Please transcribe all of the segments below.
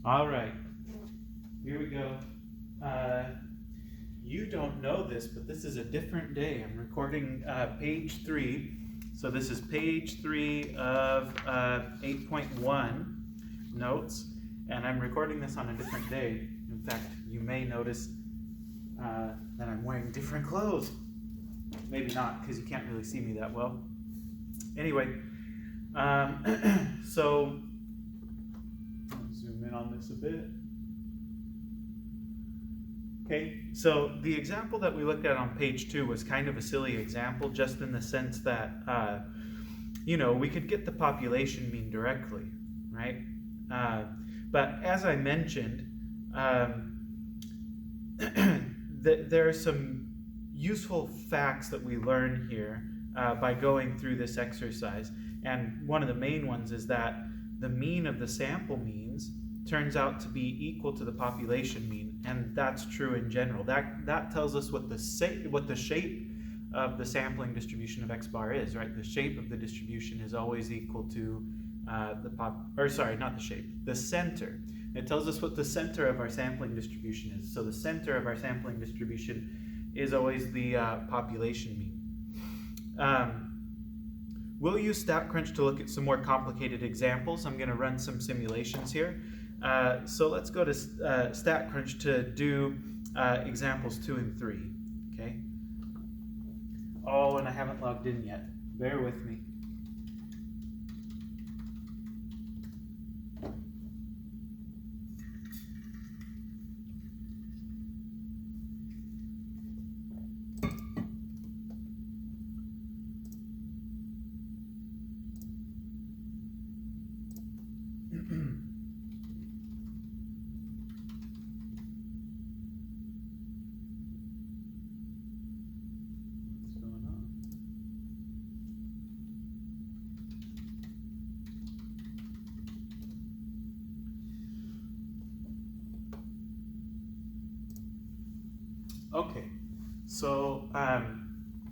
All right, here we go. You don't know this, but this is a different day. I'm recording page 3. So this is page 3 of 8.1 notes, and I'm recording this on a different day. In fact, you may notice that I'm wearing different clothes. Maybe not, because you can't really see me that well. Anyway, so I'll zoom in on this a bit. Okay, so the example that we looked at on page 2 was kind of a silly example, just in the sense that, we could get the population mean directly, right? But as I mentioned, there are some useful facts that we learn here by going through this exercise. And one of the main ones is that the mean of the sample means turns out to be equal to the population mean, and that's true in general. That tells us what the shape of the sampling distribution of x bar is, right? The shape of the distribution is always equal to the center. It tells us what the center of our sampling distribution is. So the center of our sampling distribution is always the population mean. We'll use StatCrunch to look at some more complicated examples. I'm going to run some simulations here. So let's go to StatCrunch to do examples 2 and 3. Okay. Oh, and I haven't logged in yet. Bear with me. Okay, so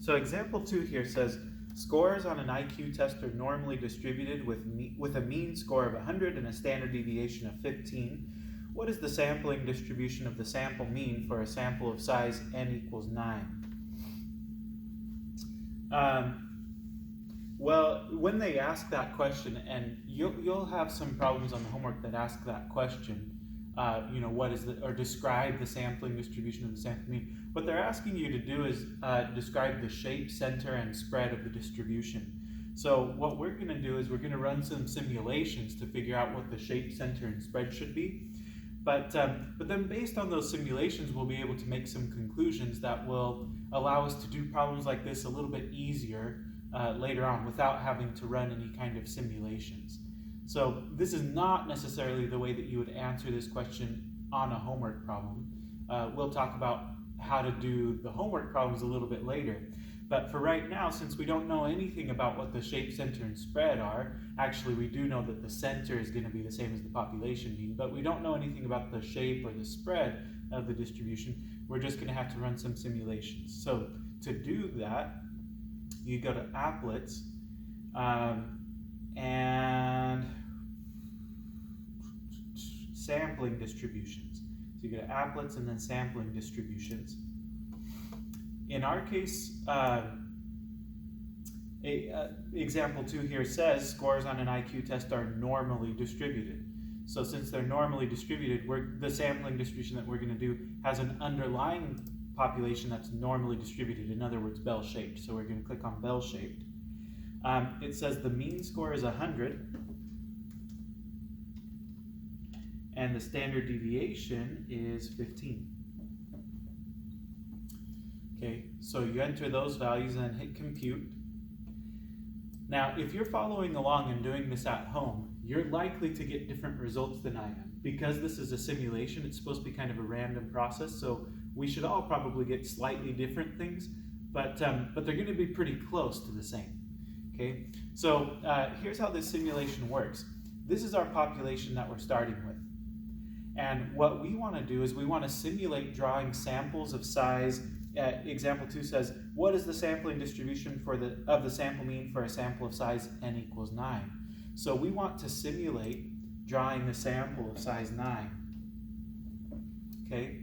example 2 here says scores on an IQ test are normally distributed with a mean score of 100 and a standard deviation of 15. What is the sampling distribution of the sample mean for a sample of size n equals 9? Well, when they ask that question, and you'll have some problems on the homework that ask that question, describe the sampling distribution of the sample mean. What they're asking you to do is describe the shape, center, and spread of the distribution. So what we're going to do is we're going to run some simulations to figure out what the shape, center, and spread should be. But then based on those simulations, we'll be able to make some conclusions that will allow us to do problems like this a little bit easier later on without having to run any kind of simulations. So this is not necessarily the way that you would answer this question on a homework problem. We'll talk about how to do the homework problems a little bit later. But for right now, since we don't know anything about what the shape, center, and spread are, actually we do know that the center is going to be the same as the population mean, but we don't know anything about the shape or the spread of the distribution. We're just going to have to run some simulations. So to do that, you go to Applets, and sampling distributions. So you go to Applets and then sampling distributions. In our case, example 2 here says scores on an IQ test are normally distributed. So since they're normally distributed, the sampling distribution that we're going to do has an underlying population that's normally distributed, in other words, bell-shaped. So we're going to click on bell-shaped. It says the mean score is 100, and the standard deviation is 15. Okay, so you enter those values and then hit compute. Now, if you're following along and doing this at home, you're likely to get different results than I am. Because this is a simulation, it's supposed to be kind of a random process, so we should all probably get slightly different things, but they're going to be pretty close to the same. Okay, so here's how this simulation works. This is our population that we're starting with. And what we want to do is we want to simulate drawing samples of size. Example 2 says, what is the sampling distribution of the sample mean for a sample of size n equals 9? So we want to simulate drawing a sample of size 9. Okay,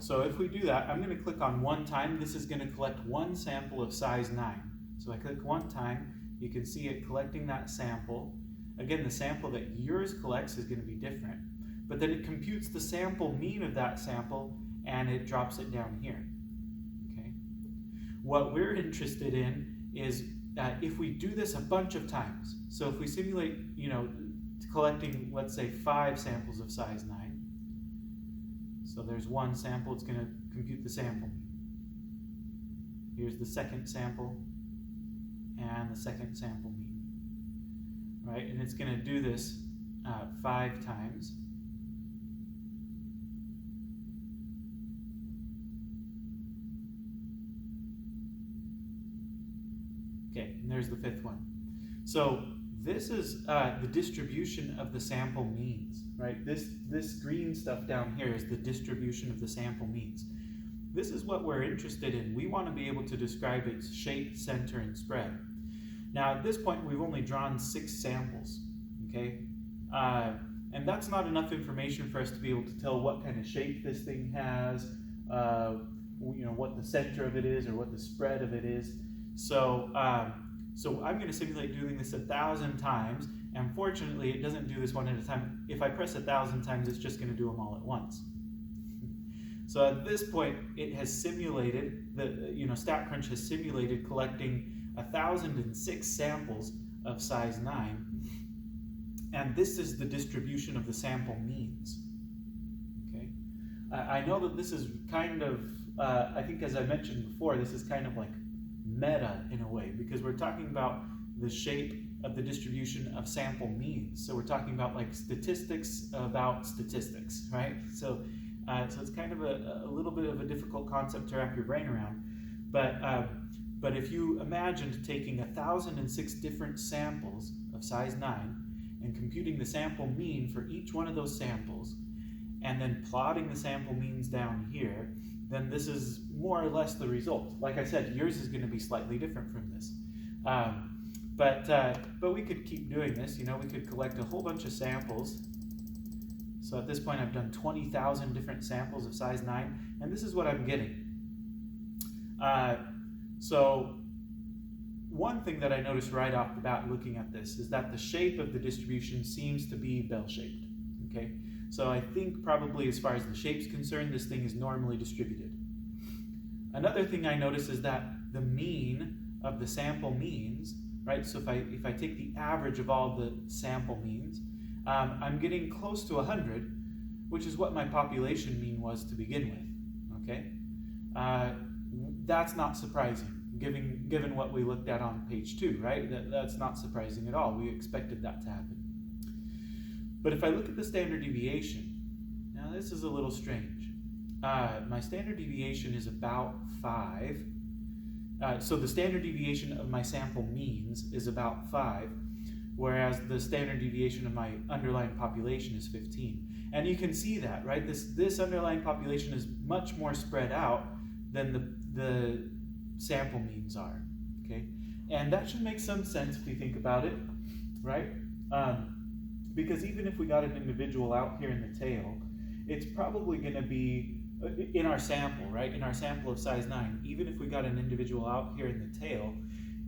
so if we do that, I'm going to click on one time. This is going to collect one sample of size 9. So I click one time, you can see it collecting that sample. Again, the sample that yours collects is going to be different, but then it computes the sample mean of that sample and it drops it down here. Okay, what we're interested in is if we do this a bunch of times. So if we simulate, collecting, let's say 5 samples of size 9. So there's one sample, it's going to compute the sample mean. Here's the second sample and the second sample mean, right? And it's going to do this 5 times. Okay, and there's the 5th one. So this is the distribution of the sample means, right? This green stuff down here is the distribution of the sample means. This is what we're interested in. We want to be able to describe its shape, center, and spread. Now at this point we've only drawn 6 samples, okay? And that's not enough information for us to be able to tell what kind of shape this thing has, what the center of it is or what the spread of it is. So I'm going to simulate doing this 1,000 times, and fortunately it doesn't do this one at a time. If I press 1,000 times, it's just going to do them all at once. So at this point, it has simulated, StatCrunch has simulated collecting 1,006 samples of size 9, and this is the distribution of the sample means. Okay, I know that this is kind of, I think as I mentioned before, this is kind of like meta in a way, because we're talking about the shape of the distribution of sample means. So we're talking about like statistics about statistics, right? So it's kind of a little bit of a difficult concept to wrap your brain around. But if you imagined taking 1,006 different samples of size 9 and computing the sample mean for each one of those samples, and then plotting the sample means down here, then this is more or less the result. Like I said, yours is going to be slightly different from this. But we could keep doing this. We could collect a whole bunch of samples. So at this point I've done 20,000 different samples of size 9, and this is what I'm getting. So one thing that I noticed right off the bat looking at this is that the shape of the distribution seems to be bell-shaped. Okay, so I think probably as far as the shape's concerned, this thing is normally distributed. Another thing I notice is that the mean of the sample means, right? So if I take the average of all the sample means, I'm getting close to 100, which is what my population mean was to begin with. Okay, that's not surprising, given what we looked at on page 2, right? That's not surprising at all. We expected that to happen. But if I look at the standard deviation, now this is a little strange. My standard deviation is about 5. So the standard deviation of my sample means is about 5, whereas the standard deviation of my underlying population is 15. And you can see that, right? This underlying population is much more spread out than the sample means are, okay? And that should make some sense if we think about it, right? Because even if we got an individual out here in the tail, it's probably going to be, in our sample, right? In our sample of size 9, even if we got an individual out here in the tail,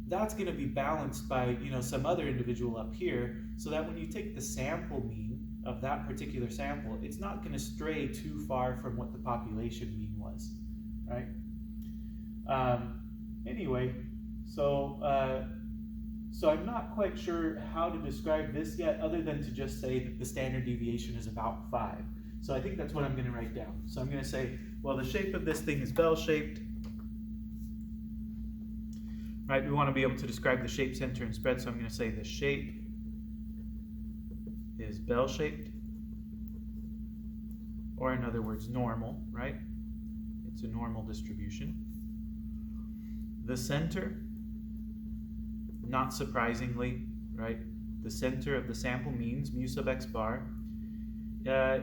that's going to be balanced by, some other individual up here, so that when you take the sample mean of that particular sample, it's not going to stray too far from what the population mean was, right? Anyway, so I'm not quite sure how to describe this yet, other than to just say that the standard deviation is about 5. So I think that's what I'm going to write down. So I'm going to say, well, the shape of this thing is bell-shaped. Right, we want to be able to describe the shape, center, and spread, so I'm going to say the shape is bell-shaped, or in other words, normal, right? It's a normal distribution. The center, not surprisingly, right? The center of the sample means, mu sub x bar,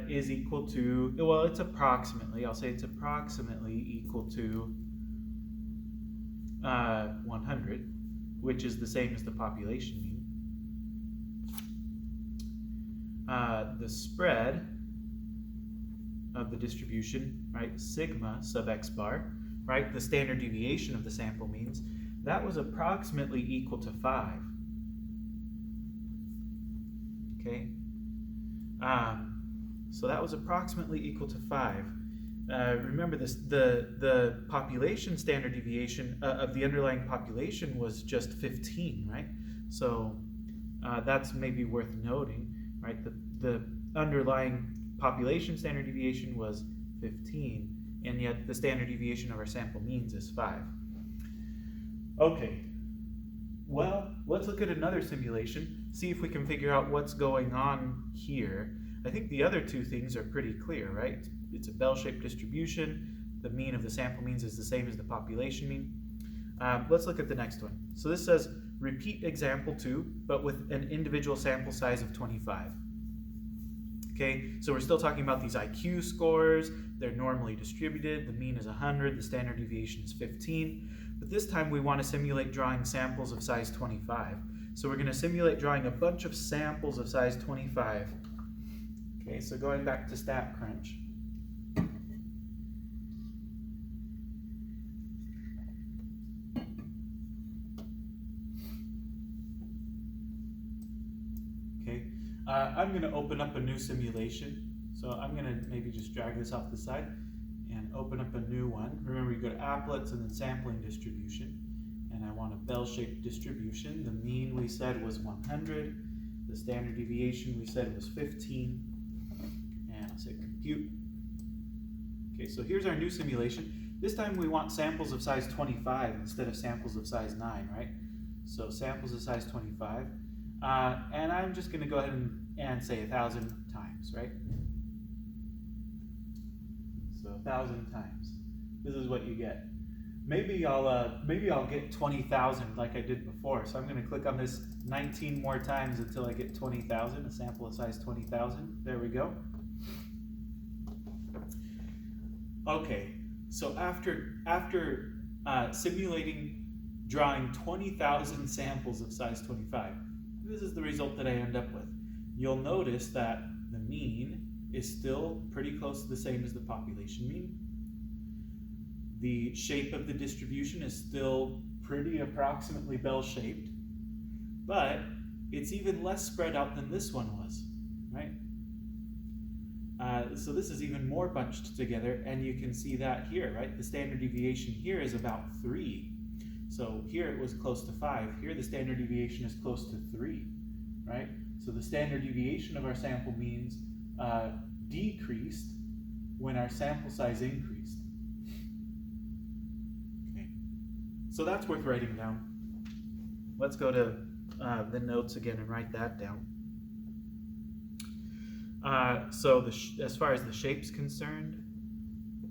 is equal to, well, it's approximately, I'll say it's approximately equal to 100, which is the same as the population mean. the spread of the distribution, right, sigma sub x bar, right, the standard deviation of the sample means, that was approximately equal to 5. Okay, so that was approximately equal to 5. Remember this, the population standard deviation of the underlying population was just 15, right? So that's maybe worth noting, right? The underlying population standard deviation was 15, and yet the standard deviation of our sample means is 5. Okay, well, let's look at another simulation, see if we can figure out what's going on here. I think the other two things are pretty clear, right? It's a bell-shaped distribution. The mean of the sample means is the same as the population mean. Let's look at the next one. So this says, repeat example 2, but with an individual sample size of 25. Okay, so we're still talking about these IQ scores. They're normally distributed. The mean is 100. The standard deviation is 15. But this time we want to simulate drawing samples of size 25. So we're going to simulate drawing a bunch of samples of size 25. Okay, so going back to StatCrunch. Okay, I'm going to open up a new simulation. So I'm going to maybe just drag this off the side and open up a new one. Remember, you go to applets and then sampling distribution. And I want a bell-shaped distribution. The mean we said was 100. The standard deviation we said was 15. And I'll say compute. Okay, so here's our new simulation. This time we want samples of size 25 instead of samples of size 9, right? So samples of size 25. And I'm just going to go ahead and say 1,000 times, right? So 1,000 times. This is what you get. Maybe I'll get 20,000 like I did before. So I'm going to click on this 19 more times until I get 20,000, a sample of size 20,000. There we go. Okay, so after simulating drawing 20,000 samples of size 25, this is the result that I end up with. You'll notice that the mean is still pretty close to the same as the population mean. The shape of the distribution is still pretty approximately bell-shaped, but it's even less spread out than this one was, right? So this is even more bunched together, and you can see that here, right? The standard deviation here is about 3. So here it was close to 5. Here the standard deviation is close to 3, right? So the standard deviation of our sample means decreased when our sample size increased. Okay. So that's worth writing down. Let's go to the notes again and write that down. So as far as the shape's concerned,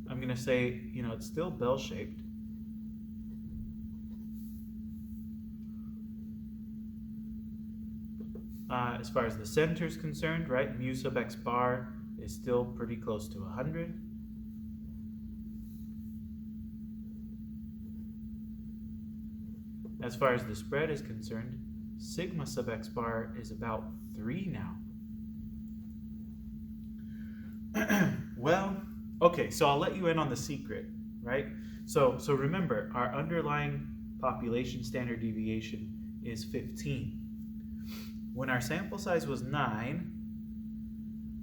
I'm going to say, it's still bell-shaped. As far as the center is concerned, right, mu sub x bar is still pretty close to 100. As far as the spread is concerned, sigma sub x bar is about 3 now. Well, okay, so I'll let you in on the secret, right? So remember, our underlying population standard deviation is 15. When our sample size was 9,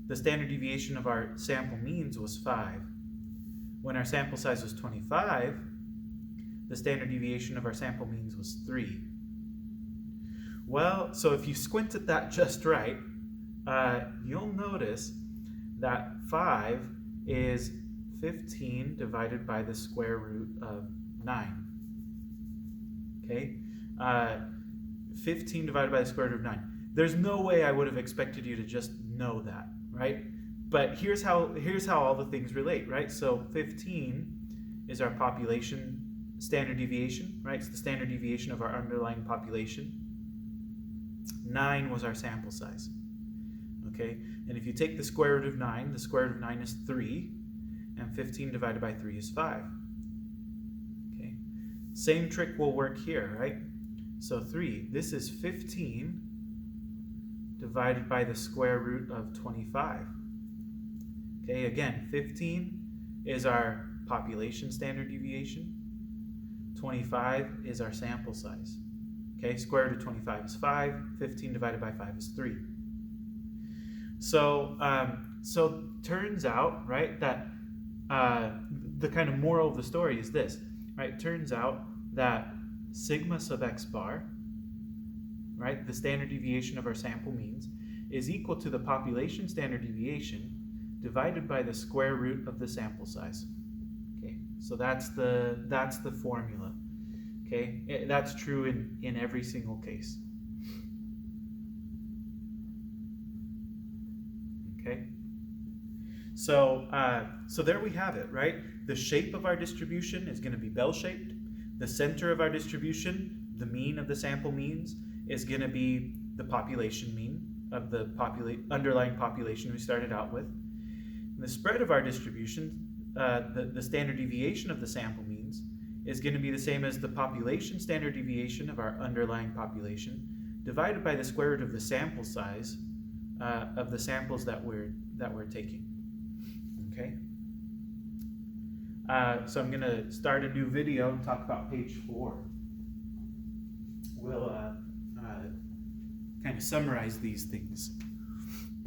the standard deviation of our sample means was 5. When our sample size was 25, the standard deviation of our sample means was 3. Well, so if you squint at that just right, you'll notice that 5 is 15 divided by the square root of 9. Okay? 15 divided by the square root of 9. There's no way I would have expected you to just know that, right? But here's how all the things relate, right? So 15 is our population standard deviation, right? It's the standard deviation of our underlying population. 9 was our sample size. Okay, and if you take the square root of 9, the square root of 9 is 3, and 15 divided by 3 is 5. Okay, same trick will work here, right? So 3, this is 15 divided by the square root of 25. Okay, again, 15 is our population standard deviation. 25 is our sample size. Okay, square root of 25 is 5. 15 divided by 5 is 3. So, turns out, right, that the kind of moral of the story is this, right? Turns out that sigma sub x bar, right, the standard deviation of our sample means, is equal to the population standard deviation divided by the square root of the sample size. Okay, so that's the formula. Okay, that's true in every single case. Okay, so there we have it, right? The shape of our distribution is going to be bell-shaped. The center of our distribution, the mean of the sample means, is going to be the population mean of the underlying population we started out with. And the spread of our distribution, the standard deviation of the sample means, is going to be the same as the population standard deviation of our underlying population divided by the square root of the sample size of the samples that we're taking. Okay. So I'm going to start a new video and talk about page 4. We'll kind of summarize these things.